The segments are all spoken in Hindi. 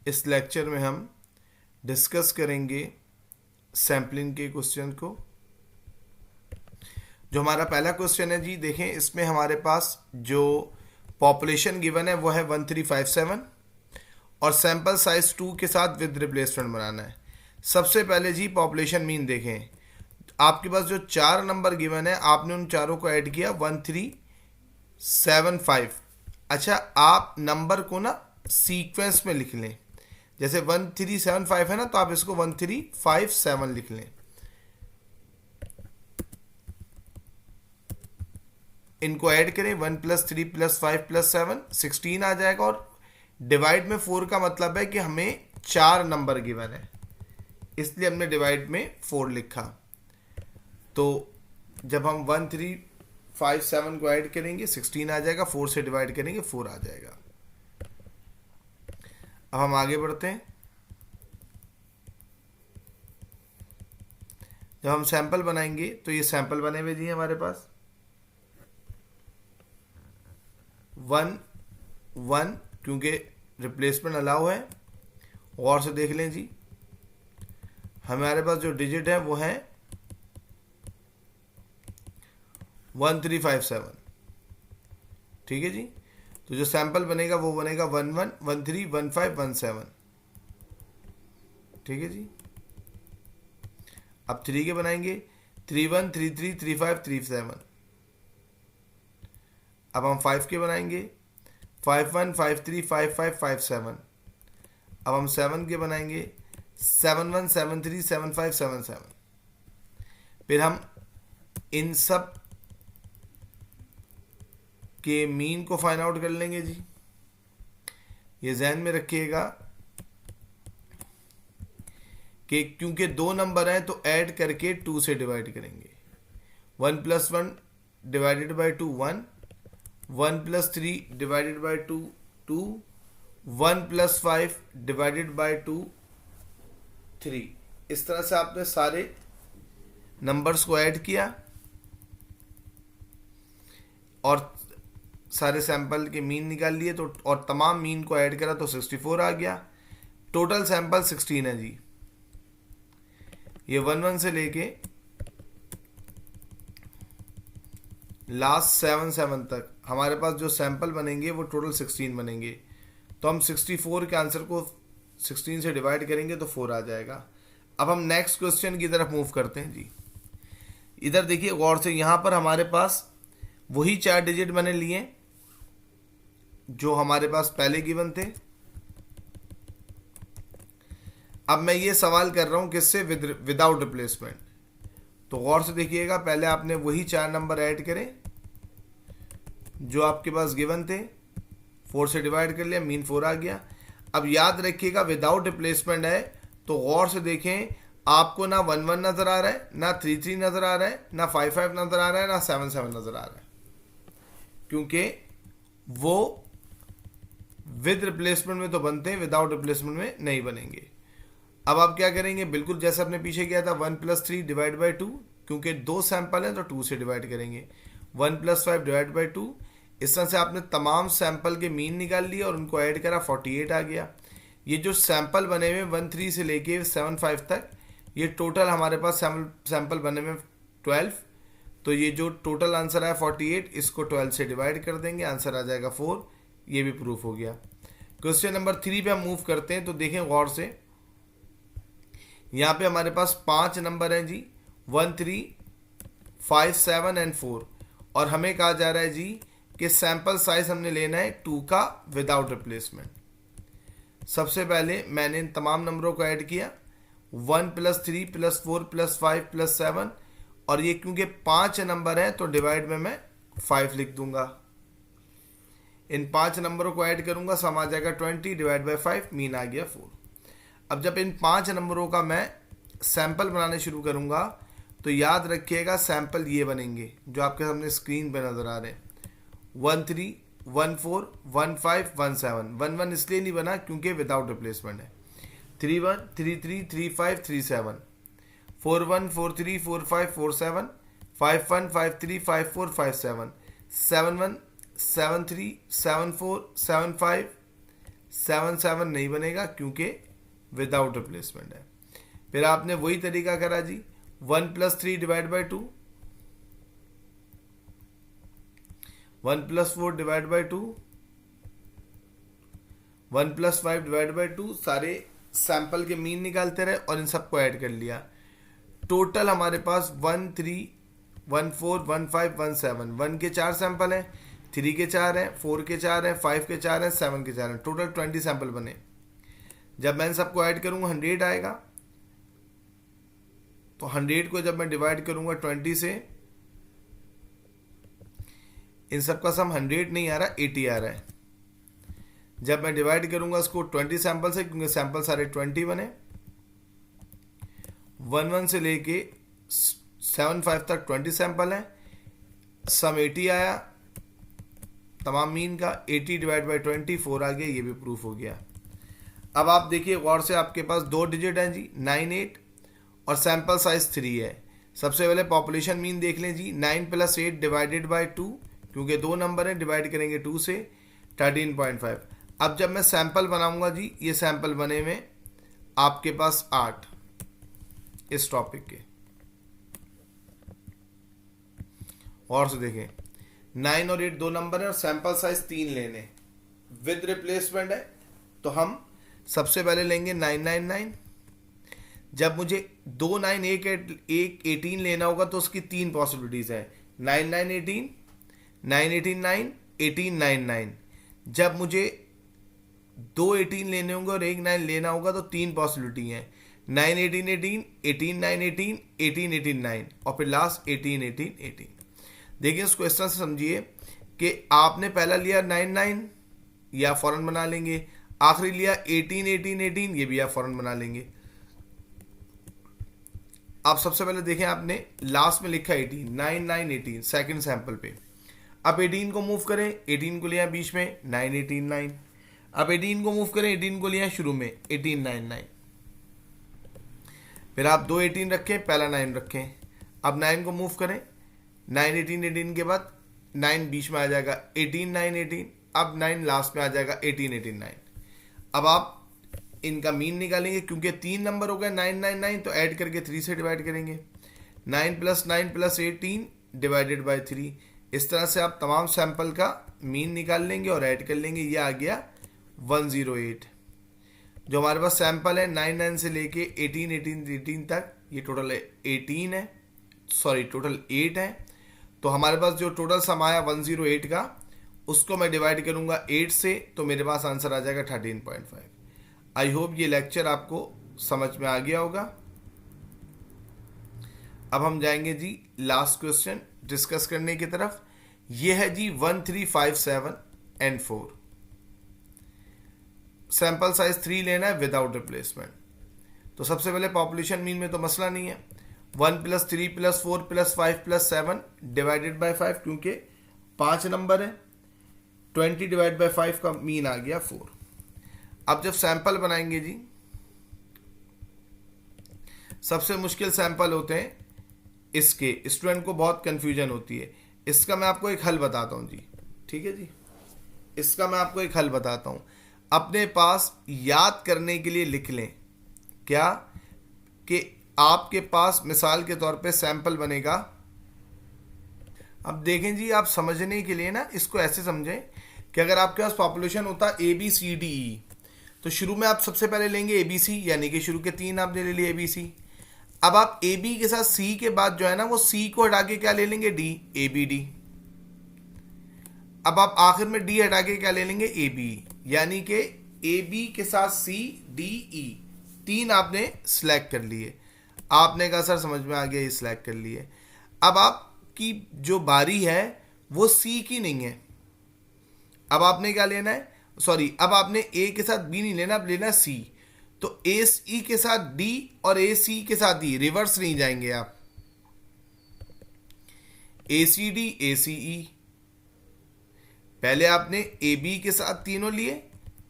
इस लेक्चर में हम डिस्कस करेंगे सैम्पलिंग के क्वेश्चन को। जो हमारा पहला क्वेश्चन है जी, देखें इसमें हमारे पास जो पॉपुलेशन गिवन है वो है 1357 और सैंपल साइज 2 के साथ विद रिप्लेसमेंट बनाना है। सबसे पहले जी पॉपुलेशन मीन देखें, आपके पास जो 4 नंबर गिवन है आपने उन चारों को ऐड किया 1375। अच्छा, आप नंबर को ना सीक्वेंस में लिख लें, जैसे 1375 है ना तो आप इसको 1357 लिख लें। इनको ऐड करें 1 + 3 + 5 + 7 16 आ जाएगा और डिवाइड में 4 का मतलब है कि हमें 4 नंबर गिवन है, इसलिए हमने डिवाइड में 4 लिखा। तो जब हम 1357 को ऐड करेंगे 16 आ जाएगा, 4 से डिवाइड करेंगे 4 आ जाएगा। अब हम आगे बढ़ते हैं। जब हम सैंपल बनाएंगे तो ये सैंपल बने हुए जी हमारे पास 1 1, क्योंकि रिप्लेसमेंट अलाउ है। और से देख लें जी, हमारे पास जो डिजिट है वो है 1357, ठीक है जी। तो जो सैंपल बनेगा वो बनेगा 11 13 15 17, ठीक है जी। अब 3 के बनाएंगे 31 33 35 37। अब हम 5 के बनाएंगे 51 53 55 57। अब हम 7 के बनाएंगे 71 73 75 77। फिर हम इन सब के मीन को फाइंड आउट कर लेंगे जी। ये ध्यान में रखिएगा कि क्योंकि 2 नंबर हैं तो ऐड करके 2 से डिवाइड करेंगे। 1 + 1 divided by 2 1, 1 + 3 divided by 2 2, 1 + 5 divided by 2 3। इस तरह से आपने सारे नंबर्स को ऐड किया और सारे सैंपल के मीन निकाल लिए, तो और तमाम मीन को ऐड करा तो 64 आ गया। टोटल सैंपल 16 है जी। ये 11 से लेके लास्ट 77 तक हमारे पास जो सैंपल बनेंगे वो टोटल 16 बनेंगे। तो हम 64 के आंसर को 16 से डिवाइड करेंगे तो 4 आ जाएगा। अब हम नेक्स्ट क्वेश्चन की तरफ मूव करते हैं जी। इधर देखिए गौर से, यहाँ पर हमारे पास वही 4 डिजिट मैंने लिए जो हमारे पास पहले गिवन थे। अब मैं ये सवाल कर रहा हूँ किससे, विदाउट रिप्लेसमेंट। तो गौर से देखिएगा, पहले आपने वही 4 नंबर ऐड करें जो आपके पास गिवन थे, 4 से डिवाइड कर लिया, मीन 4 आ गया। अब याद रखिएगा विदाउट रिप्लेसमेंट है तो गौर से देखें, आपको ना 1 1 नजर आ रहा है, ना 3 3 नजर आ रहा है, ना 5 5 नजर आ रहा है, ना 7 7 नजर आ रहा है, क्योंकि वो विद रिप्लेसमेंट में तो बनते हैं, विदाउट रिप्लेसमेंट में नहीं बनेंगे। अब आप क्या करेंगे, बिल्कुल जैसे आपने पीछे किया था 1 + 3 डिवाइड बाई 2, क्योंकि 2 सैंपल हैं तो 2 से डिवाइड करेंगे। 1 + 5 डिवाइड बाई 2। इस तरह से आपने तमाम सैंपल के मीन निकाल लिए और उनको ऐड करा, 48 आ गया। ये जो सैंपल बने हुए 13 से लेके 75 तक, ये टोटल हमारे पास सैंपल बने हुए 12। तो ये जो टोटल आंसर आया 48, इसको 12 से डिवाइड कर देंगे, आंसर आ जाएगा 4। ये भी प्रूफ हो गया। क्वेश्चन नंबर 3 पे हम मूव करते हैं। तो देखें गौर से, यहाँ पे हमारे पास 5 नंबर हैं जी, 1 3 5 7 एंड 4, और हमें कहा जा रहा है जी कि सैंपल साइज हमने लेना है 2 का विदाउट रिप्लेसमेंट। सबसे पहले मैंने इन तमाम नंबरों को ऐड किया, 1 + 3 + 4 + 5 + 7, और ये क्योंकि 5 नंबर हैं तो डिवाइड में मैं 5 लिख दूंगा। इन 5 नंबरों को ऐड करूंगा, सम आ जाएगा 20 डिवाइड बाई 5, मीन आ गया 4। अब जब इन 5 नंबरों का मैं सैंपल बनाने शुरू करूंगा तो याद रखिएगा सैंपल ये बनेंगे जो आपके सामने स्क्रीन पे नजर आ रहे हैं, 1 3 1 4 1 5 1 7। 1 1 इसलिए नहीं बना क्योंकि विदाउट रिप्लेसमेंट है। 3 1 3 3 3 5 3 7, 4 1 4 3 4 5 4 7, 5 1 5 3 5 4 5 7, 7 1 7 3 7 4 7 5 7 नहीं बनेगा क्योंकि विदाउट रिप्लेसमेंट है। फिर आपने वही तरीका करा जी, 1+3 divide by 2, 1+4 divide by 2, 1+5 divide by 2, सारे सैंपल के मीन निकालते रहे और इन सबको ऐड कर लिया। टोटल हमारे पास 1, 3, 1, 4, 1, 5, 1, 7, 1 के 4 सैंपल हैं, 3 के 4 हैं, 4 के 4 हैं, 5 के 4 हैं, 7 के 4 हैं, टोटल 20 सैंपल बने। जब मैं इन सबको ऐड करूंगा 100 आएगा, तो 100 को जब मैं डिवाइड करूंगा 20 से, इन सब का सम 100 नहीं आ रहा, 80 आ रहा है। जब मैं डिवाइड करूंगा इसको 20 सैंपल से, क्योंकि सैंपल सारे 20 बने, 1 से लेके 7, 5 तक 20 सैंपल है, सम 80 आया तमाम मीन का, 80 डिवाइड बाई 20 4 आ गया, ये भी प्रूफ हो गया। अब आप देखिए गौर से, आपके पास 2 डिजिट हैं जी, 9, 8 और सैंपल साइज 3 है। सबसे पहले पॉपुलेशन मीन देख लें जी, 9 + 8 डिवाइडेड बाई 2, क्योंकि 2 नंबर हैं, डिवाइड करेंगे 2 से, 13.5। अब जब मैं सैंपल बनाऊंगा जी, ये सैंपल बने में आपके पास 8 इस टॉपिक के। और से देखें, 9 और 8 2 नंबर है और सैंपल साइज 3 लेने, विद रिप्लेसमेंट है, तो हम सबसे पहले लेंगे 999। जब मुझे 2 9 एक 18 लेना होगा तो उसकी 3 पॉसिबिलिटीज है, 9 9 18, 9 18 9, 18 9 9। जब मुझे 2 18 लेने होंगे और 1 9 लेना होगा तो 3 पॉसिबिलिटी हैं, 9 18 18, 18 9 18, 18 18 9 और फिर लास्ट 18 18 18। देखिए इसको इस तरह से समझिए कि आपने पहला लिया 9 9, या फौरन बना लेंगे, आखिरी लिया 18 18 18, ये भी आप फौरन बना लेंगे। आप सबसे पहले देखें, आपने लास्ट में लिखा 18, 9 9 18 सेकंड सैंपल पे। अब 18 को मूव करें, 18 को लिया बीच में, 9 18 9। अब 18 को मूव करें, 18 को लिया शुरू में, 18 9 9। फिर आप 2 18 रखें, पहला 9 रखें। अब 9 को मूव करें, 9 18 18 के बाद 9 बीच में आ जाएगा, 18 9 18। अब 9 लास्ट में आ जाएगा, 18 18 9। अब आप इनका मीन निकालेंगे, क्योंकि 3 नंबर हो गए 9 9 9, तो ऐड करके 3 से डिवाइड करेंगे, 9 + 9 + 18 डिवाइडेड बाई 3। इस तरह से आप तमाम सैंपल का मीन निकाल लेंगे और ऐड कर लेंगे, ये आ गया 108। जो हमारे पास सैंपल है 9 9 से लेके 18 18 18 तक, ये टोटल 18 है, सॉरी टोटल 8 है। तो हमारे पास जो टोटल सम आया 108 का, उसको मैं डिवाइड करूंगा 8 से, तो मेरे पास आंसर आ जाएगा 13.5। आई होप ये लेक्चर आपको समझ में आ गया होगा। अब हम जाएंगे जी लास्ट क्वेश्चन डिस्कस करने की तरफ। ये है जी 1 3 5 7 and 4। सैंपल साइज 3 लेना है विदाउट रिप्लेसमेंट। तो सबसे पहले पॉपुलेशन मीन में तो मसला नहीं है, 1 + 3 + 4 + 5 + 7 डिवाइडेड बाई 5, क्योंकि 5 नंबर है, 20 डिवाइड बाई 5 का मीन आ गया 4। अब जब सैंपल बनाएंगे जी, सबसे मुश्किल सैंपल होते हैं इसके, स्टूडेंट को बहुत कंफ्यूजन होती है। इसका मैं आपको एक हल बताता हूं जी, ठीक है जी। इसका मैं आपको एक हल बताता हूं, अपने पास याद करने के लिए लिख लें। क्या कि आपके पास मिसाल के तौर पे सैंपल बनेगा। अब देखें जी, आप समझने के लिए ना इसको ऐसे समझें कि अगर आपके पास पॉपुलेशन होता ABCDE, तो शुरू में आप सबसे पहले लेंगे ABC, यानी कि शुरू के 3 आपने ले लिए ABC। अब आप AB के साथ C के बाद जो है ना, वो C को हटा के क्या ले लेंगे, D, ABD। अब आप आखिर में D हटा के क्या ले लेंगे, AB, यानी कि AB के साथ C, D, E 3 आपने सिलेक्ट कर लिए। आपने कहा सर समझ में आ गया, ये सिलेक्ट कर लिए। अब आपकी जो बारी है वो C की नहीं है। अब आपने क्या लेना है, सॉरी, अब आपने A के साथ B नहीं लेना, अब लेना C। तो AC के साथ D और AC के साथ E, रिवर्स नहीं जाएंगे आप, ACD ACE। पहले आपने AB के साथ तीनों लिए,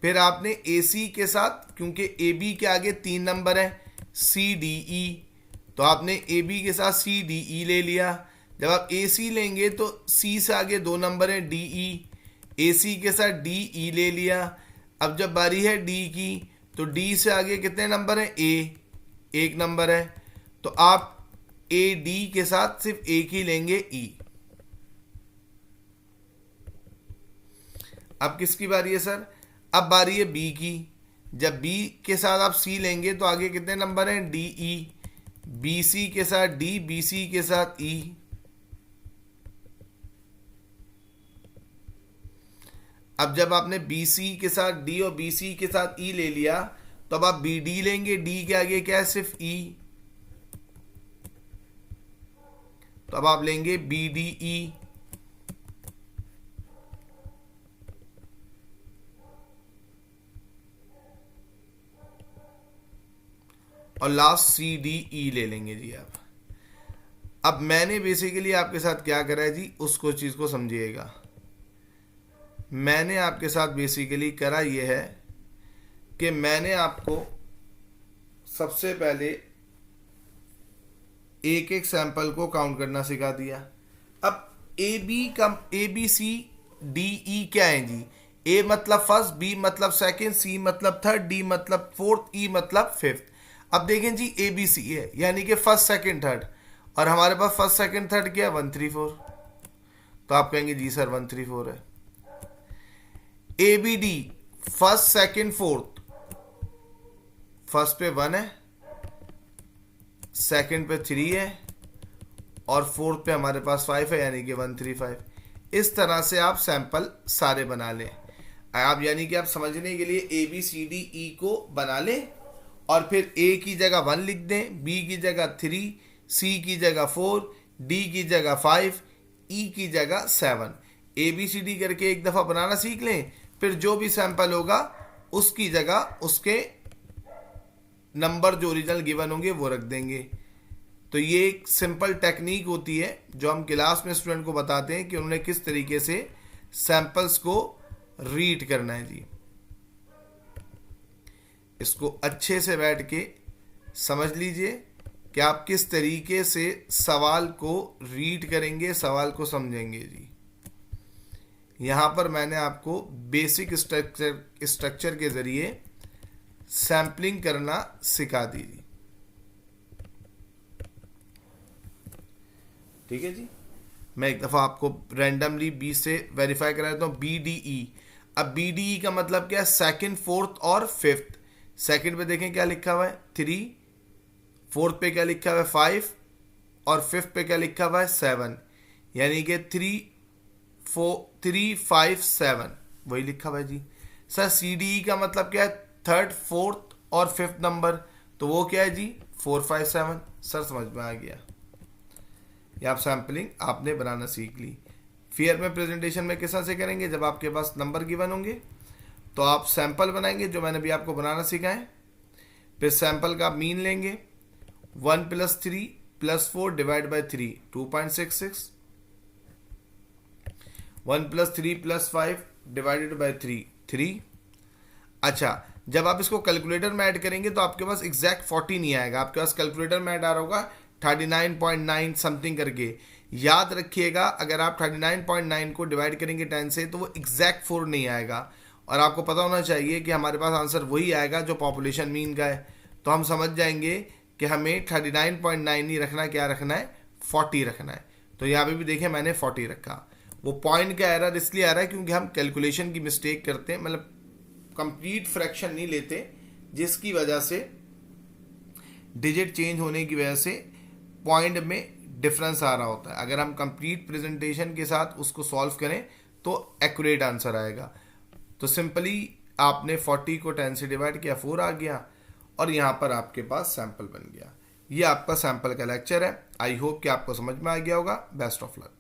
फिर आपने AC के साथ, क्योंकि AB के आगे 3 नंबर है, CDE, तो आपने AB के साथ CDE ले लिया। जब आप AC लेंगे तो C से आगे 2 नंबर हैं, DE, AC के साथ DE ले लिया। अब जब बारी है डी की, तो डी से आगे कितने नंबर हैं? ए, एक नंबर है, तो आप ए डी के साथ सिर्फ एक ही लेंगे, ई। अब किसकी बारी है सर? अब बारी है बी की। जब बी के साथ आप सी लेंगे तो आगे कितने नंबर हैं? D E. बी सी के साथ डी, बी सी के साथ ई। अब जब आपने बी सी के साथ डी और बी सी के साथ ई ले लिया, तो अब आप बी डी लेंगे। डी के आगे क्या है? सिर्फ ई। तो अब आप लेंगे बी डी ई। और लास्ट सी डी ई ले लेंगे जी आप। अब मैंने बेसिकली आपके साथ क्या करा है जी, उसको चीज को समझिएगा। मैंने आपके साथ बेसिकली करा ये है कि मैंने आपको सबसे पहले एक एक सैंपल को काउंट करना सिखा दिया। अब A B C D E क्या है जी? ए मतलब फर्स्ट, बी मतलब सेकंड, सी मतलब थर्ड, डी मतलब फोर्थ, ई मतलब फिफ्थ। अब देखें जी, ए बी सी है यानी कि फर्स्ट सेकंड थर्ड, और हमारे पास फर्स्ट सेकंड थर्ड क्या है? 1 3 4। तो आप कहेंगे जी सर 1 3 4 है। A B D first second fourth, first पे 1 है, सेकंड पे 3 है, और फोर्थ पे हमारे पास 5 है, यानी कि 1 3 5। इस तरह से आप सैंपल सारे बना लें। आप यानी कि आप समझने के लिए A B C D E को बना लें, और फिर ए की जगह 1 लिख दें, बी की जगह 3, सी की जगह 4, डी की जगह 5, ई की जगह 7। ए बी सी डी करके एक दफ़ा बनाना सीख लें, फिर जो भी सैंपल होगा उसकी जगह उसके नंबर जो ओरिजिनल गिवन होंगे वो रख देंगे। तो ये एक सिंपल टेक्निक होती है जो हम क्लास में स्टूडेंट को बताते हैं कि उन्होंने किस तरीके से सैंपल्स को रीड करना है जी। इसको अच्छे से बैठ के समझ लीजिए कि आप किस तरीके से सवाल को रीड करेंगे, सवाल को समझेंगे जी। यहाँ पर मैंने आपको बेसिक स्ट्रक्चर के ज़रिए सैम्पलिंग करना सिखा दी जी। ठीक है जी। मैं एक दफ़ा आपको रैंडमली बी से वेरीफाई करा देता हूँ, बी डी ई। अब बी डी ई का मतलब क्या है? सेकंड, फोर्थ और फिफ्थ। सेकंड पे देखें क्या लिखा हुआ है? 3, फोर्थ पे क्या लिखा हुआ है? 5, और फिफ्थ पे क्या लिखा हुआ है? 7, यानी कि 3 5 7 वही लिखा हुआ है जी। सर सी डी ई का मतलब क्या है? थर्ड, फोर्थ और फिफ्थ नंबर, तो वो क्या है जी? 4 5 7। सर समझ में आ गया। ये आप सैम्पलिंग आपने बनाना सीख ली। फियर में प्रेजेंटेशन में किस तरह से करेंगे? जब आपके पास नंबर गिवन होंगे तो आप सैंपल बनाएंगे जो मैंने भी आपको बनाना सिखाएं। फिर सैंपल का मीन लेंगे, 1 + 3 + 4 डिवाइड बाई 3 2.66, 1 + 3 + 5 डिवाइडेड बाई 3 3। अच्छा, जब आप इसको कैलकुलेटर में ऐड करेंगे तो आपके पास एग्जैक्ट 40 नहीं आएगा, आपके पास कैलकुलेटर में ऐड आ रहा होगा 39.9 समथिंग करके। याद रखिएगा, अगर आप 39.9 को डिवाइड करेंगे 10 से तो वो एग्जैक्ट 4 नहीं आएगा, और आपको पता होना चाहिए कि हमारे पास आंसर वही आएगा जो पॉपुलेशन मीन का है। तो हम समझ जाएंगे कि हमें 39.9 नहीं रखना, क्या रखना है? 40 रखना है। तो यहाँ पे भी देखें मैंने 40 रखा। वो पॉइंट का एरर इसलिए आ रहा है क्योंकि हम कैलकुलेशन की मिस्टेक करते हैं, मतलब कंप्लीट फ्रैक्शन नहीं लेते, जिसकी वजह से डिजिट चेंज होने की वजह से पॉइंट में डिफरेंस आ रहा होता है। अगर हम कंप्लीट प्रेजेंटेशन के साथ उसको सॉल्व करें तो एक्यूरेट आंसर आएगा। तो सिंपली आपने 40 को 10 से डिवाइड किया, 4 आ गया, और यहाँ पर आपके पास सैंपल बन गया। ये आपका सैंपल का लेक्चर है। आई होप कि आपको समझ में आ गया होगा। Best of luck.